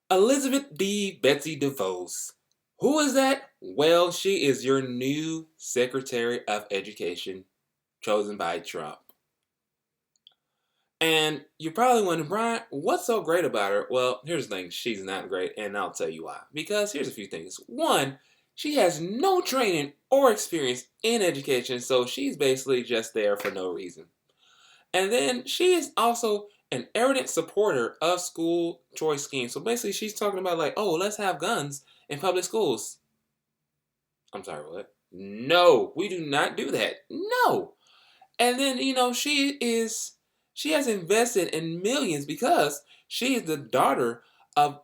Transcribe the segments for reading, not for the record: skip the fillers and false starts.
Elizabeth D. Betsy DeVos. Who is that? Well, she is your new Secretary of Education, chosen by Trump. And you're probably wondering, Brian, what's so great about her? Well, here's the thing, she's not great, and I'll tell you why. Because here's a few things. One, she has no training or experience in education, so she's basically just there for no reason. And then she is also an ardent supporter of school choice schemes. So basically, she's talking about, like, oh, let's have guns in public schools. I'm sorry, what? No, we do not do that. No. And then, she has invested in millions because she is the daughter of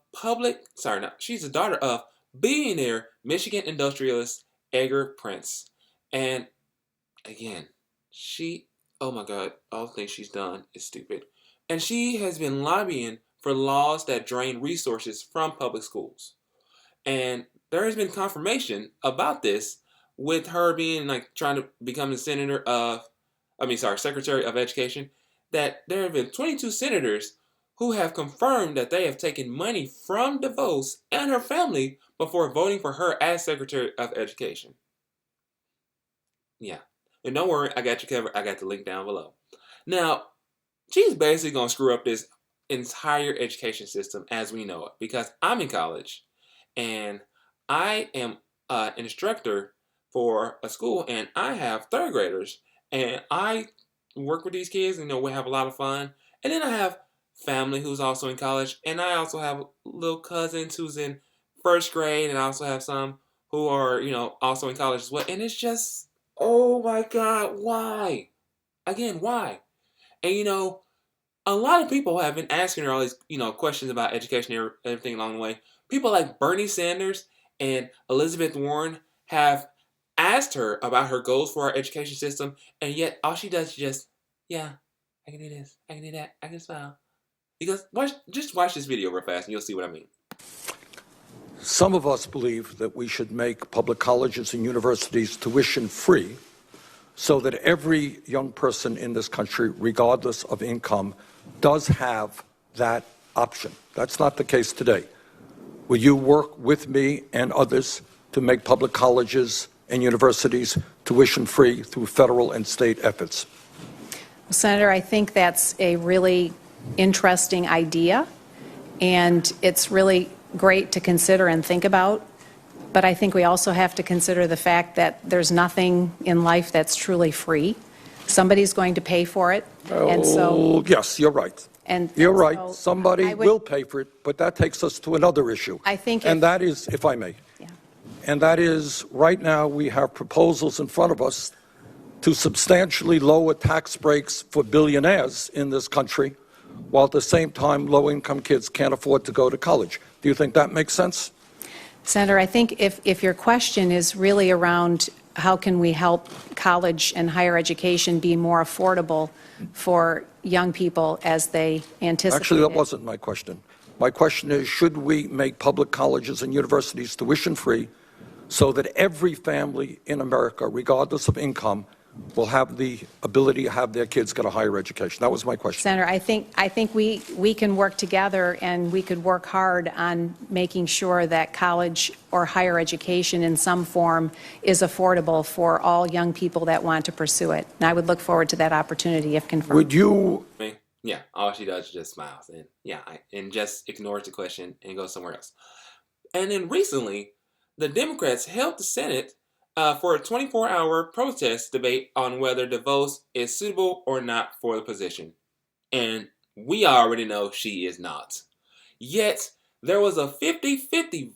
she's the daughter of billionaire Michigan industrialist Edgar Prince. And again, oh my God, all the things she's done is stupid. And she has been lobbying for laws that drain resources from public schools. And there has been confirmation about this with her being like trying to become the Secretary of Education, that there have been 22 senators who have confirmed that they have taken money from DeVos and her family before voting for her as Secretary of Education. Yeah. And don't worry, I got you covered. I got the link down below. Now, she's basically going to screw up this entire education system as we know it, because I'm in college and I am an instructor for a school, and I have third graders, and I work with these kids, and we have a lot of fun. And then I have family who's also in college, and I also have little cousins who's in first grade, and I also have some who are, also in college as well. And it's just, oh my God, why? Again, why? And a lot of people have been asking her all these, questions about education and everything along the way. People like Bernie Sanders and Elizabeth Warren have asked her about her goals for our education system, and yet all she does is just, yeah, I can do this, I can do that, I can smile. Because just watch this video real fast and you'll see what I mean. Some of us believe that we should make public colleges and universities tuition free so that every young person in this country, regardless of income, does have that option. That's not the case today. Will you work with me and others to make public colleges and universities tuition free through federal and state efforts? Well, Senator, I think that's a really interesting idea, and it's really great to consider and think about. But I think we also have to consider the fact that there's nothing in life that's truly free. Somebody's going to pay for it. And so, yes, you're right. You're right. So somebody will pay for it, but that takes us to another issue. I think and that is, if I may, yeah. And that is, right now we have proposals in front of us to substantially lower tax breaks for billionaires in this country, while at the same time low-income kids can't afford to go to college. Do you think that makes sense? Senator, I think if your question is really around how can we help college and higher education be more affordable for young people as they anticipate. Actually, that wasn't my question. My question is, should we make public colleges and universities tuition free so that every family in America, regardless of income, will have the ability to have their kids get a higher education? That was my question. Senator, I think we can work together, and we could work hard on making sure that college or higher education in some form is affordable for all young people that want to pursue it. And I would look forward to that opportunity if confirmed. Would you? Yeah, all she does is just smiles and just ignores the question and goes somewhere else. And then recently, the Democrats held the Senate for a 24-hour protest debate on whether DeVos is suitable or not for the position. And we already know she is not. Yet, there was a 50-50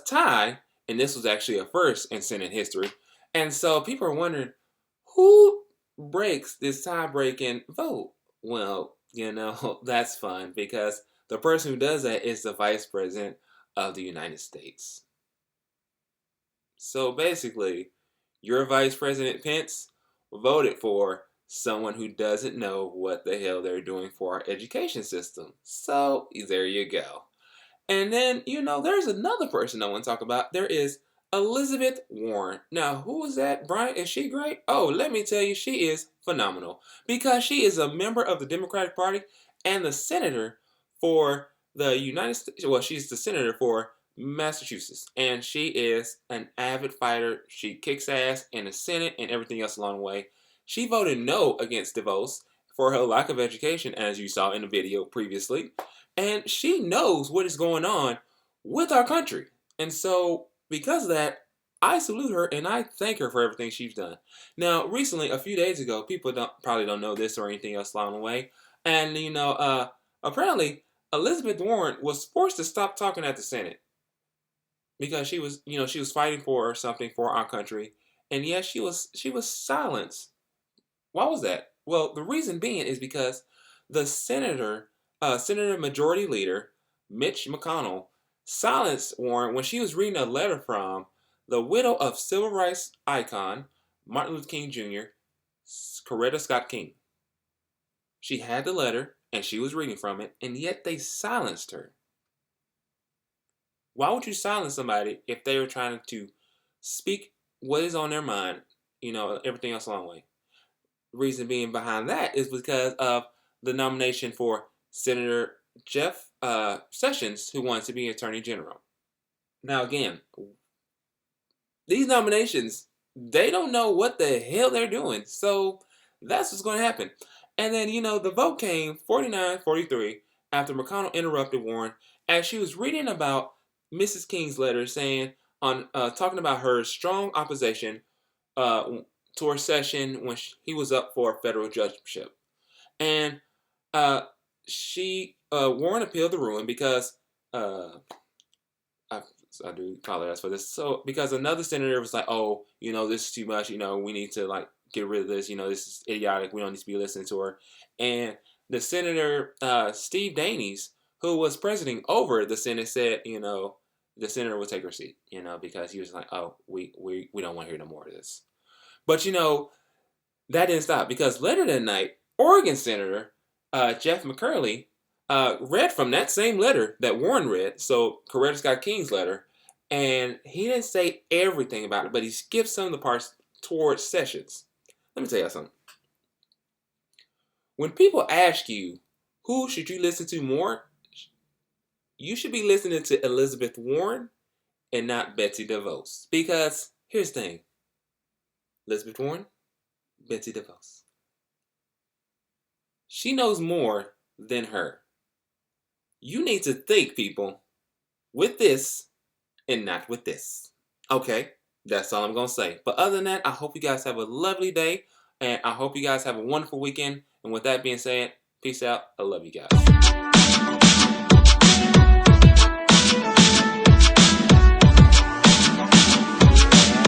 tie, and this was actually a first in Senate history. And so people are wondering, who breaks this tie-breaking vote? Well, that's fun, because the person who does that is the Vice President of the United States. So basically, your Vice President Pence voted for someone who doesn't know what the hell they're doing for our education system. So there you go. And then, there's another person I want to talk about. There is Elizabeth Warren. Now, who is that, Brian? Is she great? Oh, let me tell you, she is phenomenal, because she is a member of the Democratic Party and the senator for the United States, well, she's the senator for Massachusetts, and she is an avid fighter. She kicks ass in the Senate and everything else along the way. She voted no against DeVos for her lack of education, as you saw in the video previously, and she knows what is going on with our country. And so, because of that, I salute her and I thank her for everything she's done. Now, recently, a few days ago, people probably don't know this or anything else along the way, and apparently Elizabeth Warren was forced to stop talking at the Senate because she was fighting for something for our country, and yes, she was silenced. Why was that? Well, the reason being is because the Senator Majority Leader Mitch McConnell silenced Warren when she was reading a letter from the widow of civil rights icon Martin Luther King Jr., Coretta Scott King. She had the letter and she was reading from it, and yet they silenced her. Why would you silence somebody if they were trying to speak what is on their mind, everything else along the way? The reason being behind that is because of the nomination for Senator Jeff Sessions, who wants to be Attorney General. Now, again, these nominations, they don't know what the hell they're doing. So that's what's going to happen. And then, the vote came 49-43 after McConnell interrupted Warren as she was reading about Mrs. King's letter talking about her strong opposition to her session when he was up for a federal judgeship. And Warren appealed the ruling because I do apologize for this. So because another senator was like, oh, this is too much. We need to get rid of this. This is idiotic. We don't need to be listening to her. And the senator, Steve Daines, who was presiding over the Senate, said, the senator will take her seat, because he was like, oh, we don't want to hear no more of this. But, that didn't stop because later that night, Oregon Senator Jeff McCurley read from that same letter that Warren read, so Coretta Scott King's letter, and he didn't say everything about it, but he skipped some of the parts towards Sessions. Let me tell you something. When people ask you, who should you listen to more, you should be listening to Elizabeth Warren and not Betsy Devos. Because here's the thing. Elizabeth Warren, Betsy DeVos. She knows more than her. You need to think, people, with this and not with this. Okay, that's all I'm going to say. But other than that, I hope you guys have a lovely day, and I hope you guys have a wonderful weekend. And with that being said, peace out. I love you guys.